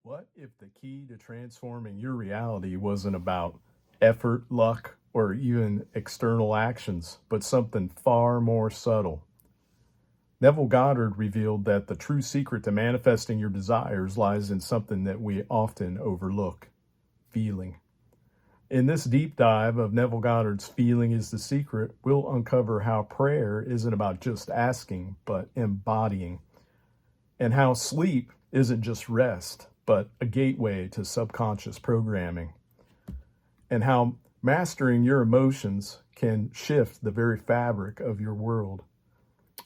What if the key to transforming your reality wasn't about effort, luck, or even external actions, but something far more subtle? Neville Goddard revealed that the true secret to manifesting your desires lies in something that we often overlook: feeling. In this deep dive of Neville Goddard's Feeling is the Secret, we'll uncover how prayer isn't about just asking, but embodying, and how sleep isn't just rest, but a gateway to subconscious programming, and how mastering your emotions can shift the very fabric of your world.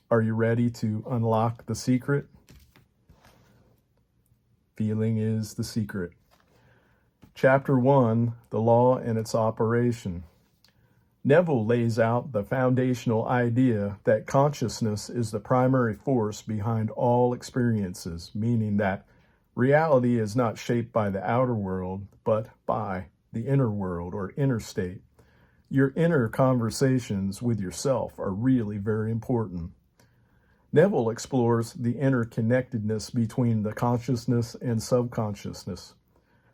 Are you ready to unlock the secret? Feeling is the secret. Chapter 1, The Law and Its Operation. Neville lays out the foundational idea that consciousness is the primary force behind all experiences, meaning that reality is not shaped by the outer world, but by the inner world or inner state. Your inner conversations with yourself are really very important. Neville explores the interconnectedness between the consciousness and subconsciousness,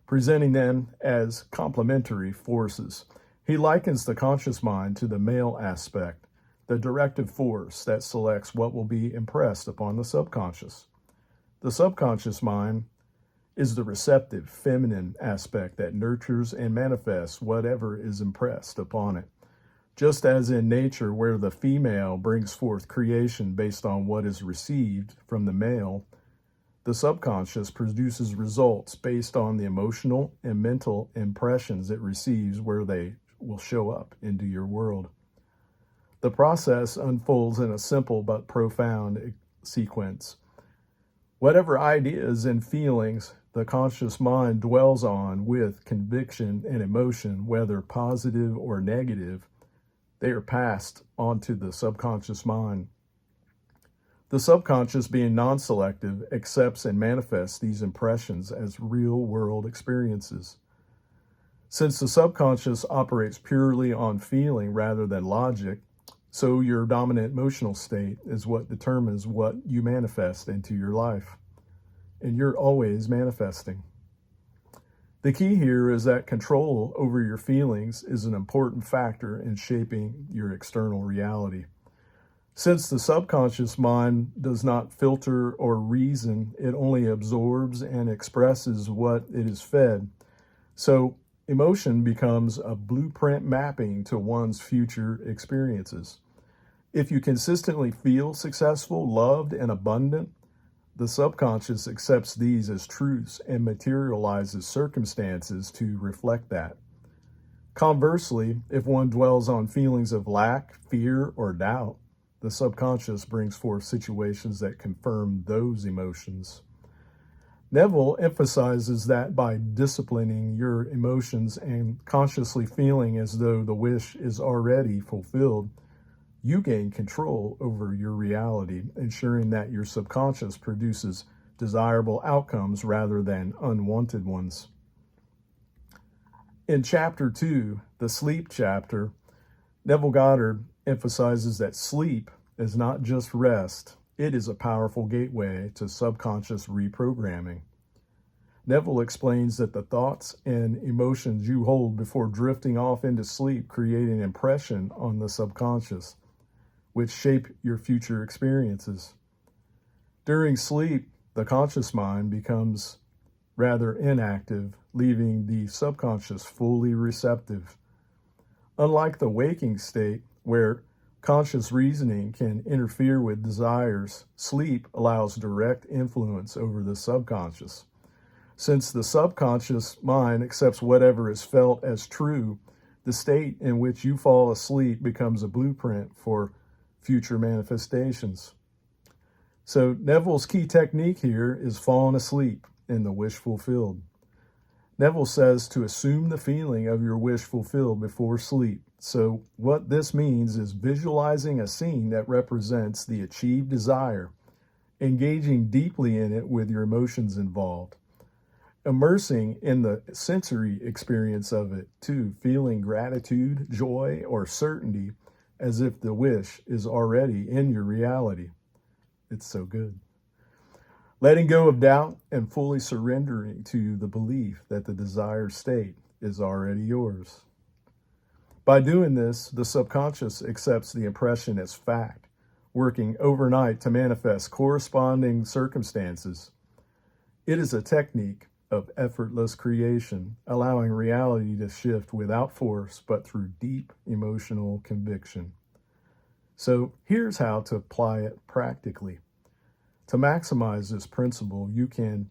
presenting them as complementary forces. He likens the conscious mind to the male aspect, the directive force that selects what will be impressed upon the subconscious. The subconscious mind is the receptive, feminine aspect that nurtures and manifests whatever is impressed upon it. Just as in nature, where the female brings forth creation based on what is received from the male, the subconscious produces results based on the emotional and mental impressions it receives, where they will show up into your world. The process unfolds in a simple but profound sequence. Whatever ideas and feelings the conscious mind dwells on with conviction and emotion, whether positive or negative, they are passed onto the subconscious mind. The subconscious, being non-selective, accepts and manifests these impressions as real-world experiences. Since the subconscious operates purely on feeling rather than logic, so your dominant emotional state is what determines what you manifest into your life. And you're always manifesting. The key here is that control over your feelings is an important factor in shaping your external reality. Since the subconscious mind does not filter or reason, it only absorbs and expresses what it is fed. So emotion becomes a blueprint mapping to one's future experiences. If you consistently feel successful, loved, and abundant, the subconscious accepts these as truths and materializes circumstances to reflect that. Conversely, if one dwells on feelings of lack, fear, or doubt, the subconscious brings forth situations that confirm those emotions. Neville emphasizes that by disciplining your emotions and consciously feeling as though the wish is already fulfilled, you gain control over your reality, ensuring that your subconscious produces desirable outcomes rather than unwanted ones. In Chapter 2, the Sleep chapter, Neville Goddard emphasizes that sleep is not just rest, it is a powerful gateway to subconscious reprogramming. Neville explains that the thoughts and emotions you hold before drifting off into sleep create an impression on the subconscious, which shape your future experiences. During sleep, the conscious mind becomes rather inactive, leaving the subconscious fully receptive. Unlike the waking state, where conscious reasoning can interfere with desires, sleep allows direct influence over the subconscious. Since the subconscious mind accepts whatever is felt as true, the state in which you fall asleep becomes a blueprint for future manifestations. So Neville's key technique here is falling asleep in the wish fulfilled. Neville says to assume the feeling of your wish fulfilled before sleep. So what this means is visualizing a scene that represents the achieved desire, engaging deeply in it with your emotions involved, immersing in the sensory experience of it too, feeling gratitude, joy, or certainty as if the wish is already in your reality. It's so good. letting go of doubt and fully surrendering to the belief that the desired state is already yours. By doing this, the subconscious accepts the impression as fact, working overnight to manifest corresponding circumstances. It is a technique of effortless creation, allowing reality to shift without force, but through deep emotional conviction. So here's how to apply it practically. To maximize this principle, you can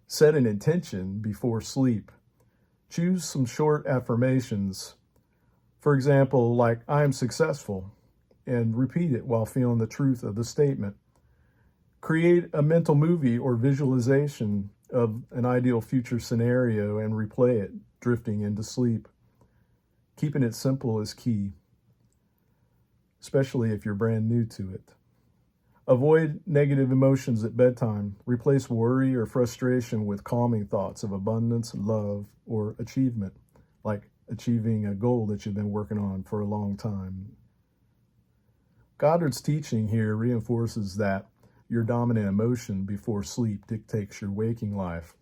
set an intention before sleep. Choose some short affirmations. For example, like, I am successful, and repeat it while feeling the truth of the statement. Create a mental movie or visualization of an ideal future scenario and replay it, drifting into sleep. Keeping it simple is key, especially if you're brand new to it. Avoid negative emotions at bedtime. Replace worry or frustration with calming thoughts of abundance, love, or achievement, like achieving a goal that you've been working on for a long time. Goddard's teaching here reinforces that your dominant emotion before sleep dictates your waking life,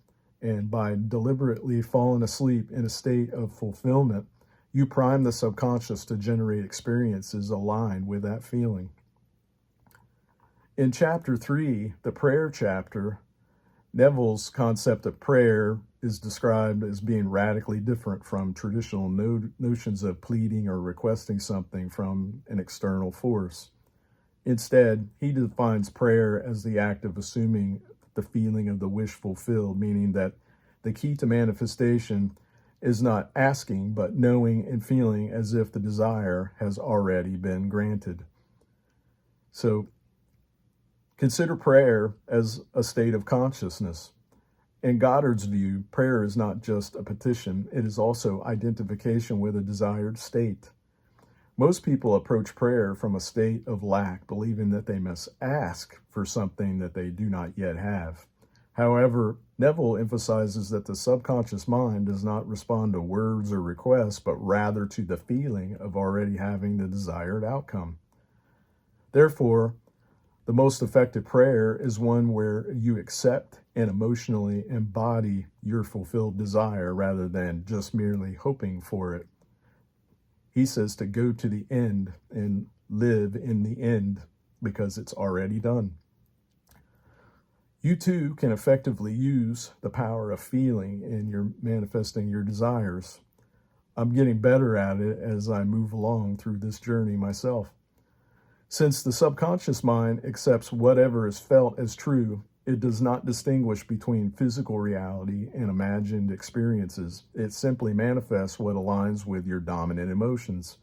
and by deliberately falling asleep in a state of fulfillment, you prime the subconscious to generate experiences aligned with that feeling. In Chapter 3, the prayer chapter, Neville's concept of prayer is described as being radically different from traditional notions of pleading or requesting something from an external force. Instead, he defines prayer as the act of assuming the feeling of the wish fulfilled, meaning that the key to manifestation is not asking, but knowing and feeling as if the desire has already been granted. So, consider prayer as a state of consciousness. In Goddard's view, prayer is not just a petition, it is also identification with a desired state. Most people approach prayer from a state of lack, believing that they must ask for something that they do not yet have. However, Neville emphasizes that the subconscious mind does not respond to words or requests, but rather to the feeling of already having the desired outcome. Therefore, the most effective prayer is one where you accept and emotionally embody your fulfilled desire rather than just merely hoping for it. He says to go to the end and live in the end because it's already done. You too can effectively use the power of feeling in your manifesting your desires. I'm getting better at it as I move along through this journey myself. Since the subconscious mind accepts whatever is felt as true, it does not distinguish between physical reality and imagined experiences. It simply manifests what aligns with your dominant emotions.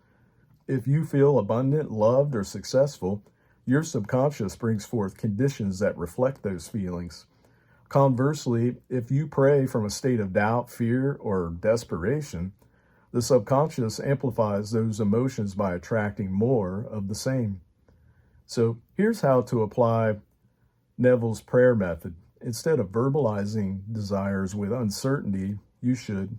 If you feel abundant, loved, or successful, your subconscious brings forth conditions that reflect those feelings. Conversely, if you pray from a state of doubt, fear, or desperation, the subconscious amplifies those emotions by attracting more of the same. So here's how to apply Neville's prayer method. Instead of verbalizing desires with uncertainty, you should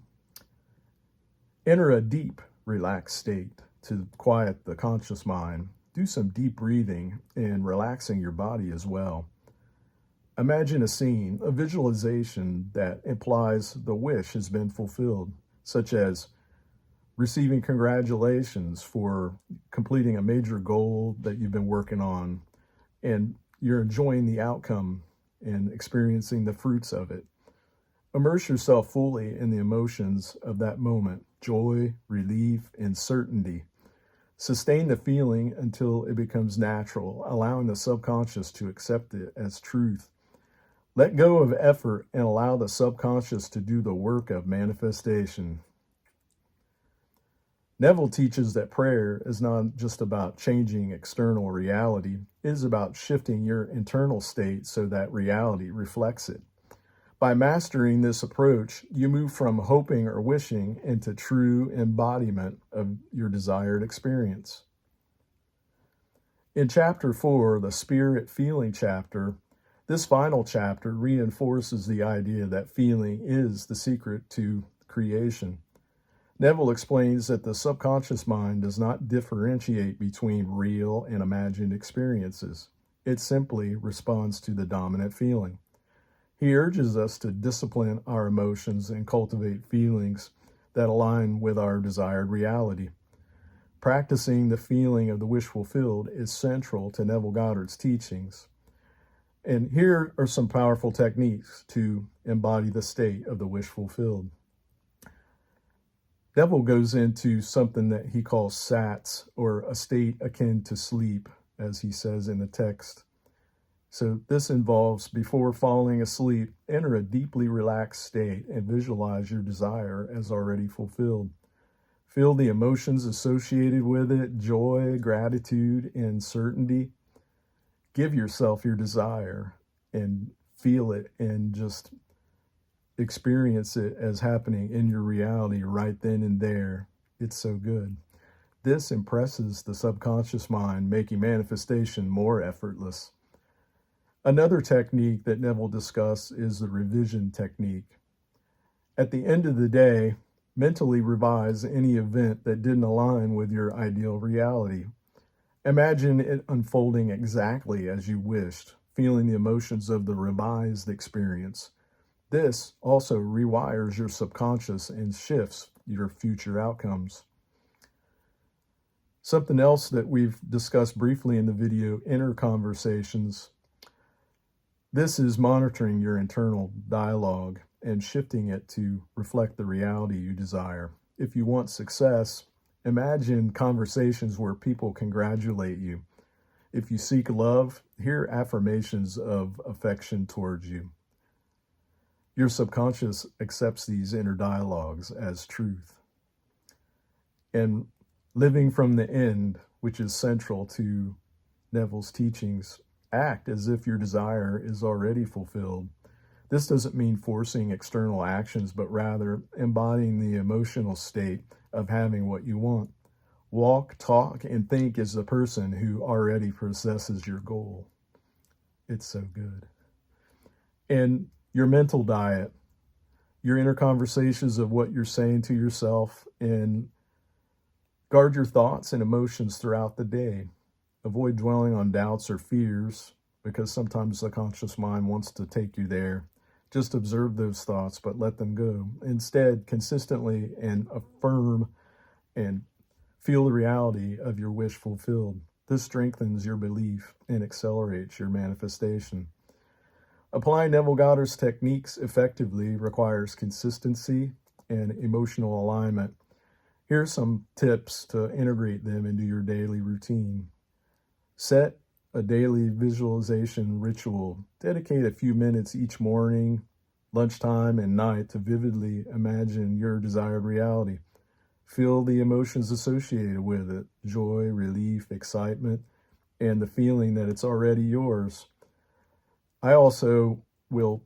enter a deep, relaxed state to quiet the conscious mind. Do some deep breathing and relaxing your body as well. Imagine a scene, a visualization that implies the wish has been fulfilled, such as receiving congratulations for completing a major goal that you've been working on, and you're enjoying the outcome and experiencing the fruits of it. Immerse yourself fully in the emotions of that moment, joy, relief, and certainty. Sustain the feeling until it becomes natural, allowing the subconscious to accept it as truth. Let go of effort and allow the subconscious to do the work of manifestation. Neville teaches that prayer is not just about changing external reality, it is about shifting your internal state so that reality reflects it. By mastering this approach, you move from hoping or wishing into true embodiment of your desired experience. In Chapter 4, the Spirit Feeling chapter, this final chapter reinforces the idea that feeling is the secret to creation. Neville explains that the subconscious mind does not differentiate between real and imagined experiences. It simply responds to the dominant feeling. He urges us to discipline our emotions and cultivate feelings that align with our desired reality. Practicing the feeling of the wish fulfilled is central to Neville Goddard's teachings. And here are some powerful techniques to embody the state of the wish fulfilled. Neville goes into something that he calls SATS, or a state akin to sleep, as he says in the text. So this involves, before falling asleep, enter a deeply relaxed state and visualize your desire as already fulfilled. Feel the emotions associated with it, joy, gratitude, and certainty. Give yourself your desire and feel it and just experience it as happening in your reality right then and there. It's so good. This impresses the subconscious mind, making manifestation more effortless. Another technique that Neville discussed is the revision technique. At the end of the day, mentally revise any event that didn't align with your ideal reality. Imagine it unfolding exactly as you wished, feeling the emotions of the revised experience. This also rewires your subconscious and shifts your future outcomes. Something else that we've discussed briefly in the video, inner conversations. This is monitoring your internal dialogue and shifting it to reflect the reality you desire. If you want success, imagine conversations where people congratulate you. If you seek love, hear affirmations of affection towards you. Your subconscious accepts these inner dialogues as truth. And living from the end, which is central to Neville's teachings, act as if your desire is already fulfilled. This doesn't mean forcing external actions, but rather embodying the emotional state of having what you want. Walk, talk, and think as the person who already possesses your goal. It's so good. And your mental diet, your inner conversations of what you're saying to yourself, and guard your thoughts and emotions throughout the day. Avoid dwelling on doubts or fears, because sometimes the conscious mind wants to take you there. Just observe those thoughts, but let them go. Instead, consistently and affirm and feel the reality of your wish fulfilled. This strengthens your belief and accelerates your manifestation. Applying Neville Goddard's techniques effectively requires consistency and emotional alignment. Here are some tips to integrate them into your daily routine. Set a daily visualization ritual. Dedicate a few minutes each morning, lunchtime, and night to vividly imagine your desired reality. Feel the emotions associated with it, joy, relief, excitement, and the feeling that it's already yours. I also will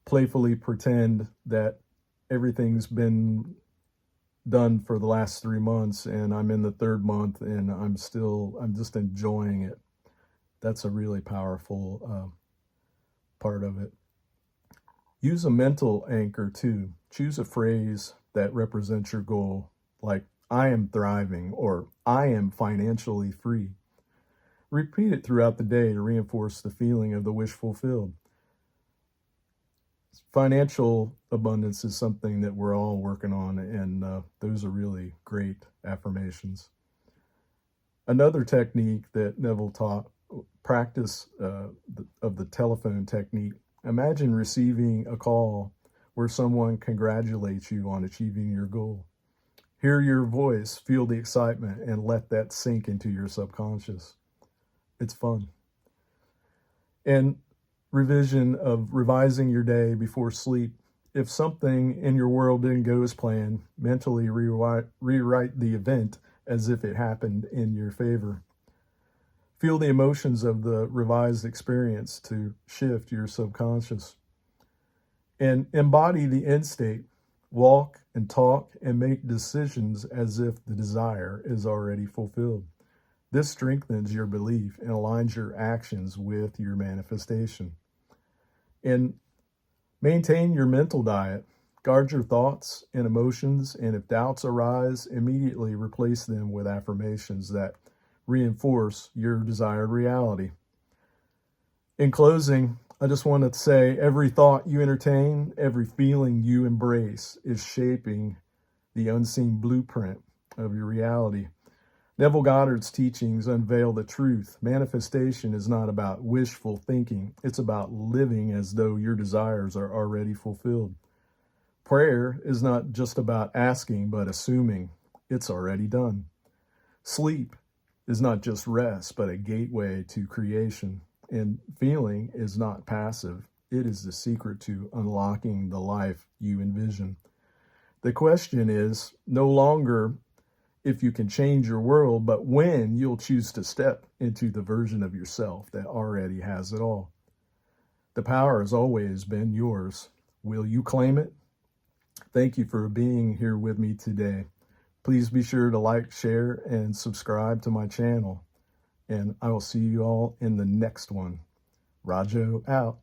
playfully pretend that everything's been done for the last 3 months and I'm in the third month and I'm just enjoying it. That's a really powerful part of it. Use a mental anchor too. Choose a phrase that represents your goal, like I am thriving or I am financially free. Repeat it throughout the day to reinforce the feeling of the wish fulfilled. Financial abundance is something that we're all working on, and those are really great affirmations. Another technique that Neville taught, practice of the telephone technique. Imagine receiving a call where someone congratulates you on achieving your goal. Hear your voice, feel the excitement, and let that sink into your subconscious. It's fun. And revision of revising your day before sleep. If something in your world didn't go as planned, mentally rewrite the event as if it happened in your favor. Feel the emotions of the revised experience to shift your subconscious. And embody the end state. Walk and talk and make decisions as if the desire is already fulfilled. This strengthens your belief and aligns your actions with your manifestation. And maintain your mental diet. Guard your thoughts and emotions, and if doubts arise, immediately replace them with affirmations that reinforce your desired reality. In closing, I just want to say every thought you entertain, every feeling you embrace is shaping the unseen blueprint of your reality. Neville Goddard's teachings unveil the truth. Manifestation is not about wishful thinking. It's about living as though your desires are already fulfilled. Prayer is not just about asking, but assuming it's already done. Sleep is not just rest, but a gateway to creation. And feeling is not passive. It is the secret to unlocking the life you envision. The question is no longer if you can change your world, but when you'll choose to step into the version of yourself that already has it all. The power has always been yours. Will you claim it? Thank you for being here with me today. Please be sure to like, share, and subscribe to my channel. And I will see you all in the next one. Rahjo out.